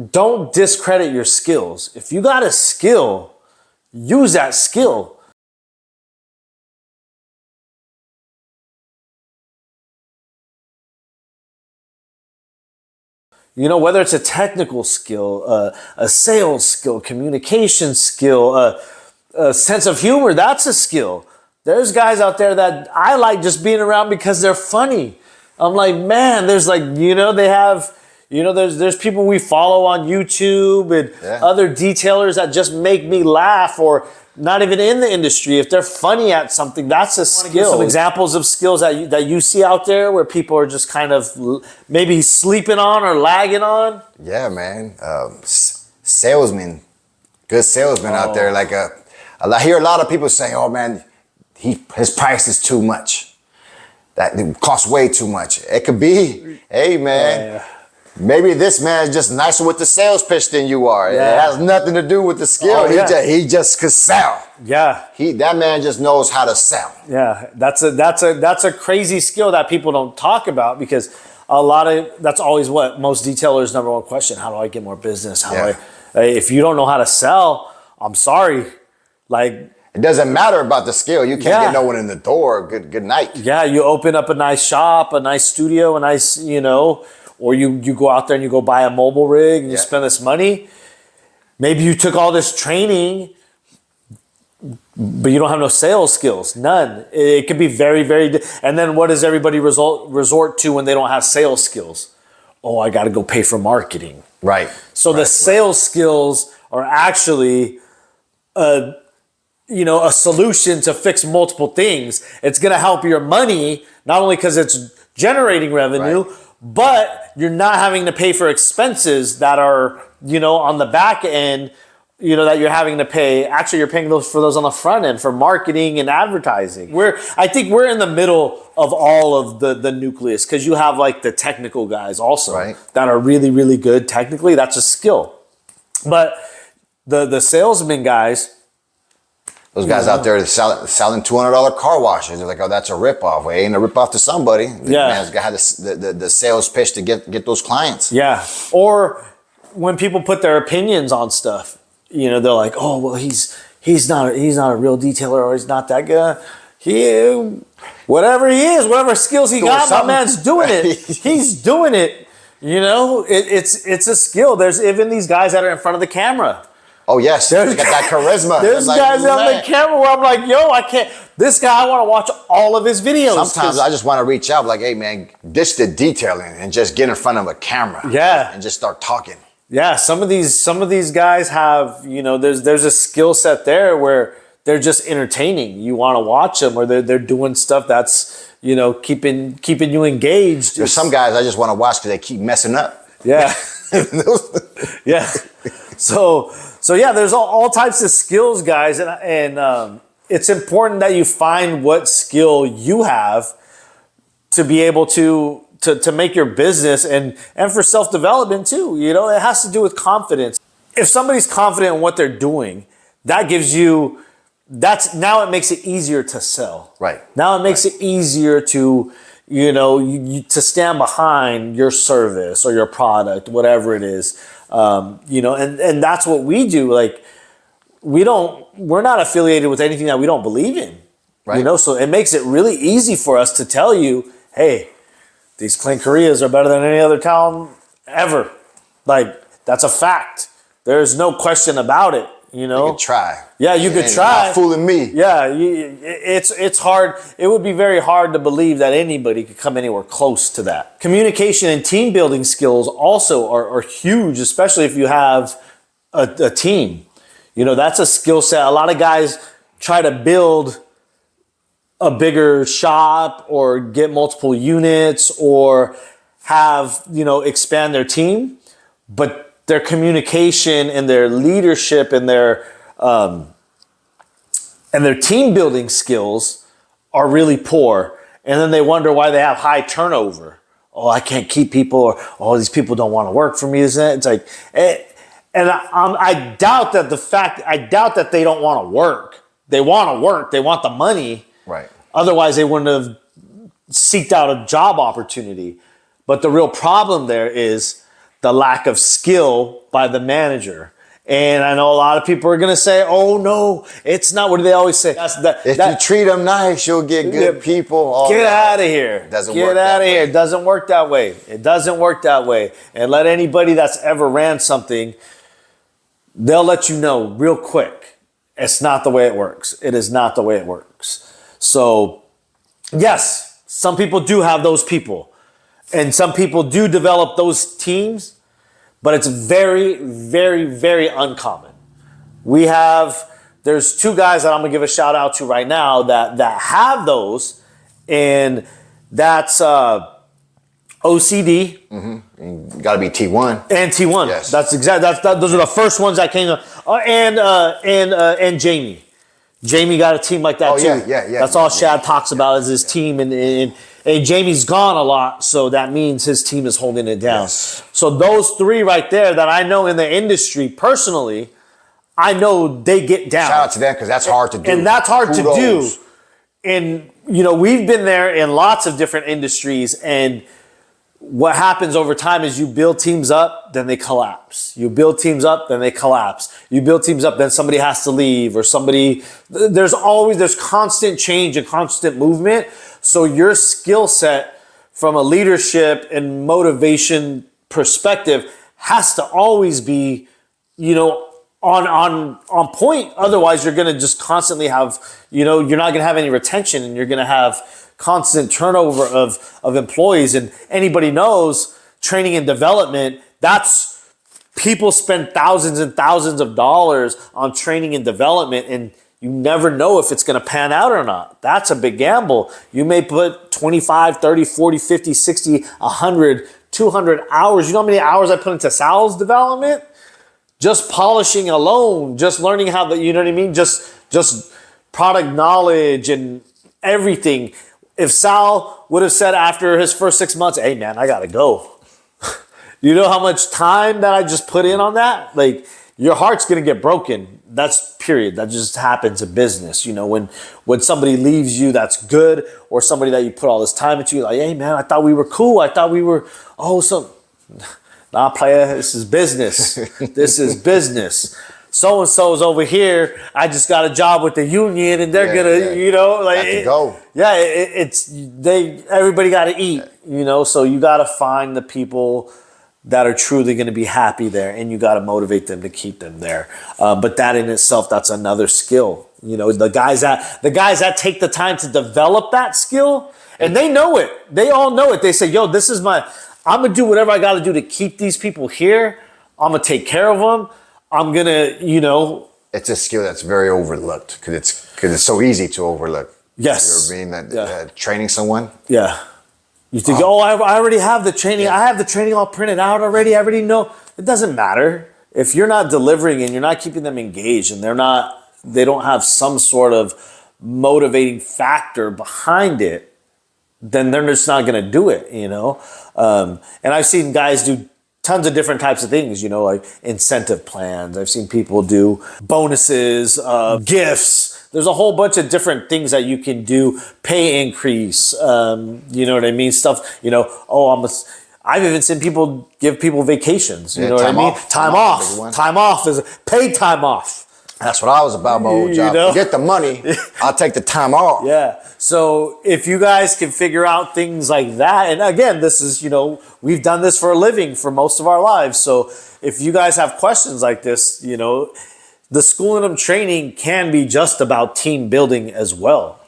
don't discredit your skills. If you got a skill, use that skill. You know, whether it's a technical skill, a sales skill, communication skill, a sense of humor, that's a skill. There's guys out there that I like just being around because they're funny. I'm like, man, there's like, you know, they have, you know, there's people we follow on YouTube and other detailers that just make me laugh, or not even in the industry. If they're funny at something, that's a skill. Some examples of skills that you see out there where people are just kind of maybe sleeping on or lagging on. Yeah, man. Salesmen, good salesmen out there. Like I hear a lot of people saying, "Oh man, his price is too much. That it costs way too much." It could be, hey man. Maybe this man is just nicer with the sales pitch than you are. Yeah. It has nothing to do with the skill. He just could sell. Yeah. That man just knows how to sell. Yeah. That's a crazy skill that people don't talk about, because that's always what most detailers' number one question. How do I get more business? If you don't know how to sell, I'm sorry. Like, it doesn't matter about the skill. You can't get no one in the door. Good night. Yeah. You open up a nice shop, a nice studio, a nice, you know, or you go out there and you go buy a mobile rig and you spend this money. Maybe you took all this training, but you don't have no sales skills. None. It could be very, very... And then what does everybody resort to when they don't have sales skills? Oh, I got to go pay for marketing. Right. So the sales skills are actually a solution to fix multiple things. It's going to help your money, not only because it's generating revenue, but you're not having to pay for expenses that are, you know, on the back end, you know, that you're having to pay. Actually, you're paying for those on the front end for marketing and advertising. I think we're in the middle of all of the nucleus, because you have like the technical guys also that are really, really good technically. That's a skill. But the salesman guys, those guys out there selling $200 car washes, they're like, oh, that's a ripoff. Well, it ain't a ripoff to somebody. The man's got the sales pitch to get those clients. Yeah. Or when people put their opinions on stuff, you know, they're like, oh, well, he's not a real detailer, or he's not that good. Whatever he is, whatever skills he got, my man's doing it. He's doing it. You know, it's a skill. There's even these guys that are in front of the camera. Oh, yes. They got that charisma. There's guys on the camera where I'm like, yo, I can't. This guy, I want to watch all of his videos. Sometimes I just want to reach out like, hey, man, ditch the detailing and just get in front of a camera. Yeah. And just start talking. Yeah. Some of these guys have, you know, there's a skill set there where they're just entertaining. You want to watch them, or they're doing stuff that's, you know, keeping you engaged. There's some guys I just want to watch because they keep messing up. Yeah. Yeah. So yeah, there's all types of skills, guys, and it's important that you find what skill you have to be able to make your business and for self-development too. You know, it has to do with confidence. If somebody's confident in what they're doing, that gives you now it makes it easier to sell. Right. Now it makes it easier to, you know, to stand behind your service or your product, whatever it is. You know, and that's what we do. Like, we're not affiliated with anything that we don't believe in. Right. You know, so it makes it really easy for us to tell you, hey, these Clint Koreas are better than any other town ever. Like, that's a fact. There's no question about it. You know, you could try. Yeah, you could try. Not fooling me. Yeah, it's hard. It would be very hard to believe that anybody could come anywhere close to that. Communication and team building skills also are huge, especially if you have a team. You know, that's a skill set. A lot of guys try to build a bigger shop or get multiple units or have, you know, expand their team, but their communication and their leadership and their team building skills are really poor. And then they wonder why they have high turnover. Oh, I can't keep people, or oh, these people don't want to work for me. Isn't it? It's like, and I doubt that they don't want to work. They want to work. They want the money. Right. Otherwise, they wouldn't have seeked out a job opportunity. But the real problem there is the lack of skill by the manager. And I know a lot of people are going to say, oh, no, it's not. What do they always say? If you treat them nice, you'll get good people. Get out of here. Get out of here. It doesn't work that way. It doesn't work that way. And let anybody that's ever ran something, they'll let you know real quick. It's not the way it works. It is not the way it works. So, yes, some people do have those people. And some people do develop those teams. But it's very, very, very uncommon. There's two guys that I'm gonna give a shout out to right now that have those, and that's OCD. Mm-hmm. Got to be T1 and T1. Yes, that's exactly. Those are the first ones that came up. And Jamie. Jamie got a team like that too. Yeah. That's all Shad talks about is his team, and Jamie's gone a lot, so that means his team is holding it down. Yes. So those three right there that I know in the industry personally, I know they get down. Shout out to them because that's hard to do. And that's hard to do. Kudos. And, we've been there in lots of different industries, and what happens over time is you build teams up, then they collapse. You build teams up, then they collapse. You build teams up, then somebody has to leave or there's constant change and constant movement. So your skill set from a leadership and motivation perspective has to always be, on point. Otherwise, you're going to just constantly have, you're not going to have any retention, and you're going to have constant turnover of employees. And anybody knows training and development, that's people spend thousands and thousands of dollars on training and development, and you never know if it's going to pan out or not. That's a big gamble. You may put 25, 30, 40, 50, 60, 100, 200 hours. You know how many hours I put into sales development? Just polishing alone, just learning how you know what I mean? Just product knowledge and everything. If Sal would have said after his first 6 months, hey man, I gotta go. You know how much time that I just put in on that? Like, your heart's gonna get broken. That's period. That just happens in business. When somebody leaves you that's good, or somebody that you put all this time into, you're like, hey man, I thought we were cool. I thought we were, nah, player, this is business. This is business. So-and-so's over here. I just got a job with the union, and they're gonna, go. Yeah, everybody got to eat, So you got to find the people that are truly going to be happy there, and you got to motivate them to keep them there. But that in itself, that's another skill. The guys that take the time to develop that skill, and they know it. They all know it. They say, "Yo, I'm gonna do whatever I got to do to keep these people here. I'm gonna take care of them. I'm gonna, It's a skill that's very overlooked because it's so easy to overlook. Yes. You know what I mean? That training someone. Yeah. You think, I already have the training. Yeah. I have the training all printed out already. I already know. It doesn't matter. If you're not delivering and you're not keeping them engaged, and they don't have some sort of motivating factor behind it, then they're just not going to do it, And I've seen guys do tons of different types of things, like incentive plans. I've seen people do bonuses, gifts. There's a whole bunch of different things that you can do. Pay increase, you know what I mean? Stuff, I've even seen people give people vacations. You know what I mean? Time off. Time off is paid time off. That's what I was about, my old job. Forget the money. I'll take the time off. Yeah. So if you guys can figure out things like that, and again, this is, we've done this for a living for most of our lives. So if you guys have questions like this, the schooling and training can be just about team building as well.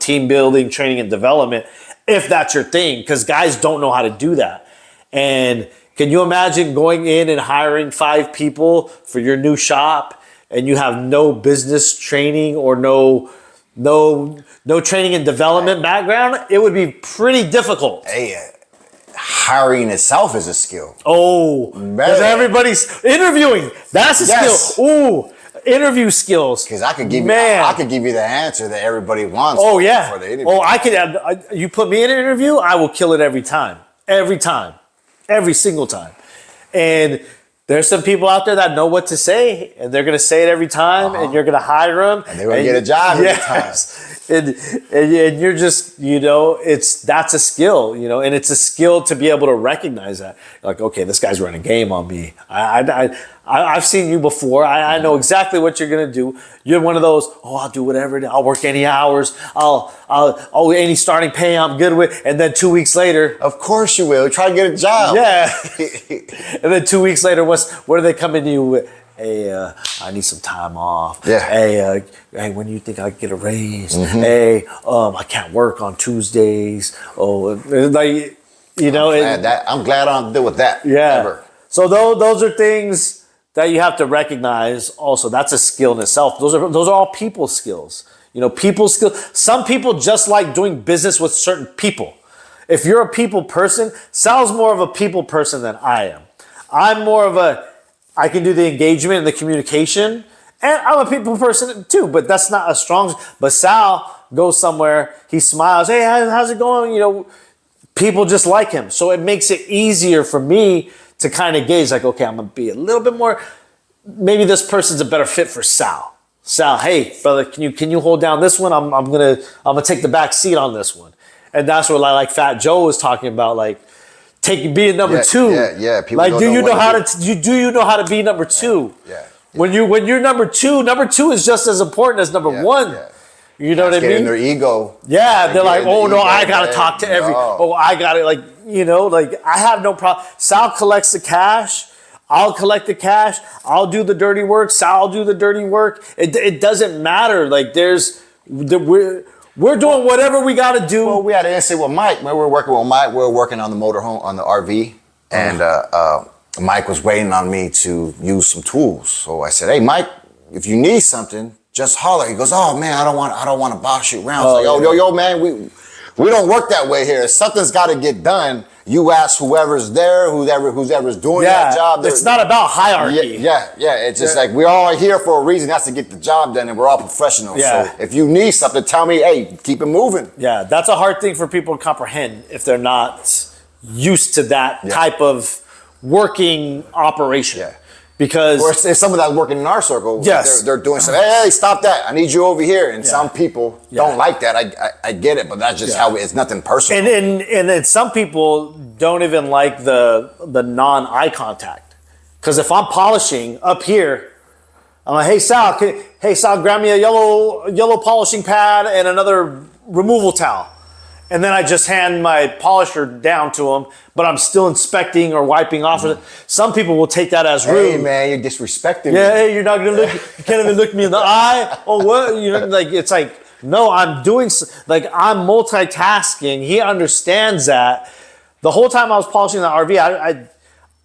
Team building, training and development, if that's your thing, because guys don't know how to do that. And can you imagine going in and hiring 5 people for your new shop, and you have no business training or no training and development background? It would be pretty difficult. Hey, hiring itself is a skill. Oh, because everybody's interviewing. That's a skill. Ooh, interview skills. Because I could give you the answer that everybody wants. Oh yeah. For the interview. Oh, I could. You put me in an interview, I will kill it every time. Every time. Every single time. And there's some people out there that know what to say, and they're going to say it every time, and you're going to hire them. And they're going to get a job every time. and you're just, that's a skill, and it's a skill to be able to recognize that. Like, okay, this guy's running game on me. I've seen you before. I know exactly what you're gonna do. You're one of those. Oh, I'll do whatever. I'll work any hours. Any starting pay I'm good with. And then 2 weeks later, of course you will. Try to get a job. Yeah. And then 2 weeks later, what are they coming to you with? Hey, I need some time off. Yeah. Hey, when do you think I can get a raise? Hey, I can't work on Tuesdays. Oh, like, I'm glad I don't deal with that. Yeah. Ever. So those are things that you have to recognize. Also, that's a skill in itself. Those are all people skills. People skills. Some people just like doing business with certain people. If you're a people person, Sal's more of a people person than I am. I'm more of I can do the engagement and the communication, and I'm a people person too, but that's not a strong. But Sal goes somewhere, he smiles, hey, how's it going? People just like him. So it makes it easier for me to kind of gauge, like, okay, I'm gonna be a little bit more, maybe this person's a better fit for Sal. Sal, hey, brother, can you hold down this one? I'm gonna take the back seat on this one. And that's what like Fat Joe was talking about, like, being number two. Yeah. People like, don't do you know how to to be number two? Yeah. When you're number two is just as important as number one. Yeah. You know what I mean? In their ego. Yeah, they're like, oh no, I gotta man. talk to No. I gotta like I have no problem. Sal collects the cash. I'll collect the cash. I'll do the dirty work. Sal will do the dirty work. It doesn't matter. Like we're doing whatever we got to do. Well, we had an incident with Mike. When we were working with Mike, we were working on the motorhome, on the RV. And Mike was waiting on me to use some tools. So I said, hey, Mike, if you need something, just holler. He goes, oh, man, I don't want to boss you around. I was like, yo, man, we don't work that way here. If something's got to get done, you ask whoever's there, whoever's doing that job. It's not about hierarchy. Yeah. It's just like we're all here for a reason. That's to get the job done, and we're all professionals. Yeah. So if you need something, tell me, hey, keep it moving. Yeah, that's a hard thing for people to comprehend if they're not used to that type of working operation. Yeah. Because or if someone that's working in our circle, they're doing something. Hey, stop that! I need you over here. And some people don't like that. I get it, but that's just how it's nothing personal. And then some people don't even like the non-eye contact. Because if I'm polishing up here, I'm like, hey Sal, grab me a yellow polishing pad and another removal towel. And then I just hand my polisher down to him, but I'm still inspecting or wiping off. Some people will take that as rude. Hey man, you're disrespecting me. Yeah, hey, you're not gonna look. You can't even look me in the eye. Oh, what? Like it's like no, I'm doing like I'm multitasking. He understands that. The whole time I was polishing the RV,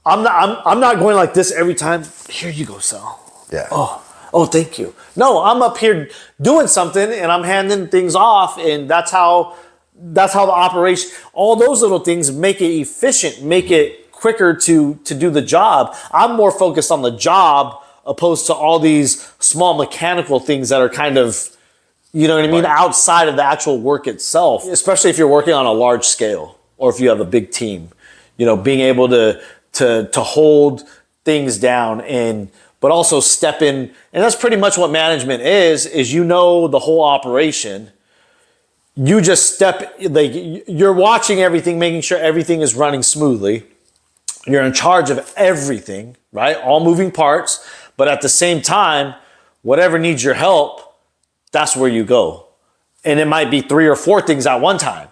I'm not going like this every time. Here you go, Sal. Yeah. Oh, thank you. No, I'm up here doing something and I'm handing things off, and that's how the operation, all those little things make it efficient, make it quicker to do the job. I'm more focused on the job opposed to all these small mechanical things that are kind of, you know what I mean, outside of the actual work itself, especially if you're working on a large scale or if you have a big team, being able to hold things down but also step in. And that's pretty much what management is the whole operation. You just you're watching everything, making sure everything is running smoothly. You're in charge of everything, right? All moving parts. But at the same time, whatever needs your help, that's where you go. And it might be 3 or 4 things at one time.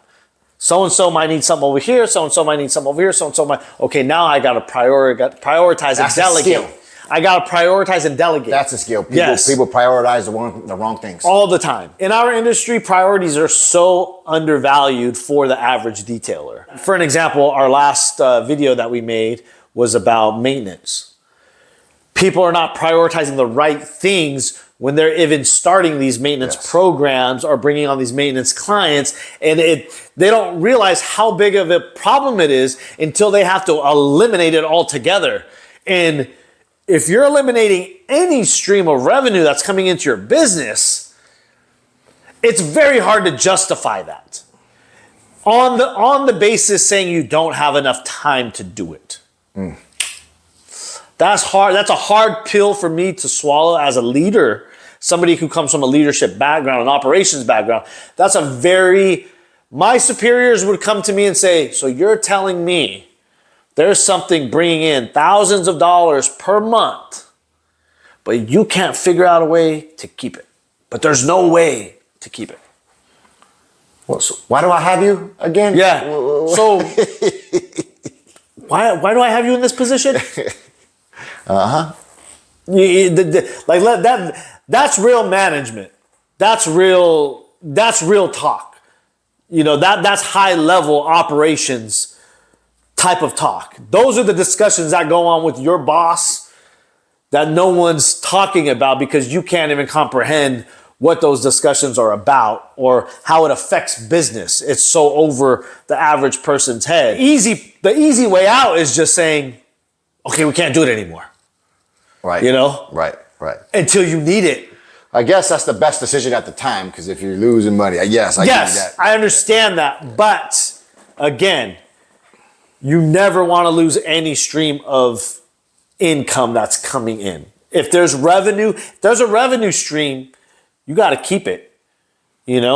So-and-so might need something over here. So-and-so might need something over here. So-and-so might, okay, now I got to prioritize and delegate. I got to prioritize and delegate. That's a skill. People prioritize the wrong things. All the time. In our industry, priorities are so undervalued for the average detailer. For an example, our last video that we made was about maintenance. People are not prioritizing the right things when they're even starting these maintenance programs or bringing on these maintenance clients, and they don't realize how big of a problem it is until they have to eliminate it altogether. And if you're eliminating any stream of revenue that's coming into your business, it's very hard to justify that on the basis saying you don't have enough time to do it. That's hard. That's a hard pill for me to swallow as a leader, somebody who comes from a leadership background, an operations background, my superiors would come to me and say, so you're telling me there's something bringing in thousands of dollars per month, but you can't figure out a way to keep it. But there's no way to keep it. Well, so why do I have you again? Yeah. So why do I have you in this position? That's real management. That's real talk. That's high level operations type of talk. Those are the discussions that go on with your boss that no one's talking about because you can't even comprehend what those discussions are about or how it affects business. It's so over the average person's head. The easy way out is just saying, okay, we can't do it anymore. Right. Right. Until you need it. I guess that's the best decision at the time, because if you're losing money, yes, I get that. I understand that. But again, you never want to lose any stream of income that's coming in. If there's a revenue stream, you got to keep it. Even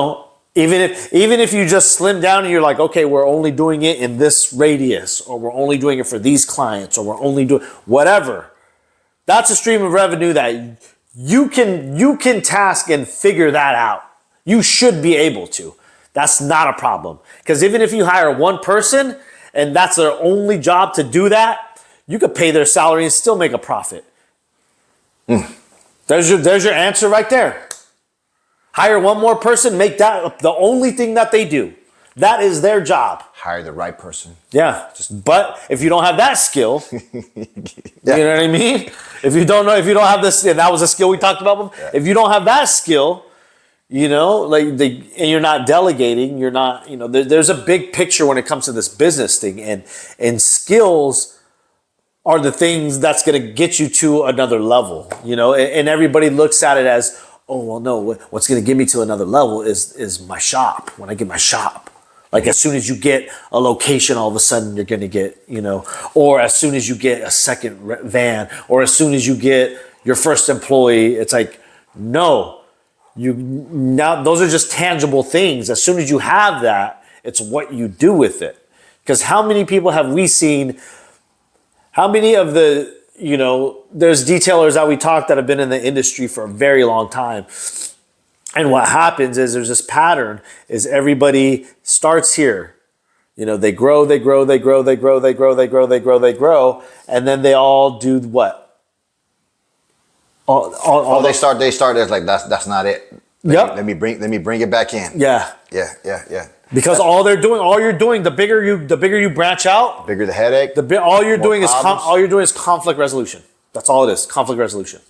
if you just slim down and you're like, okay, we're only doing it in this radius, or we're only doing it for these clients, or we're only doing whatever. That's a stream of revenue that you can task and figure that out. You should be able to. That's not a problem. Because even if you hire one person and that's their only job to do that, you could pay their salary and still make a profit. There's your answer right there. Hire one more person, make that the only thing that they do. That is their job. Hire the right person. Yeah. But if you don't have that skill, you know what I mean? If you don't have this, and that was a skill we talked about. Yeah. If you don't have that skill, and you're not delegating, you're not, there's a big picture when it comes to this business thing, and skills are the things that's going to get you to another level, and everybody looks at it as, oh, well, no, what's going to get me to another level is my shop. When I get my shop, like as soon as you get a location, all of a sudden you're going to get, or as soon as you get a second van, or as soon as you get your first employee, it's like, no, now those are just tangible things. As soon as you have that, it's what you do with it. Because how many people have we seen, how many of the, there's detailers that we talk that have been in the industry for a very long time. And what happens is there's this pattern is everybody starts here. They grow. And then they all do what? They start as like, that's not it. Let me bring it back in. Yeah. Because all you're doing, the bigger you branch out, bigger the headache. all you're doing is conflict resolution. That's all it is, conflict resolution.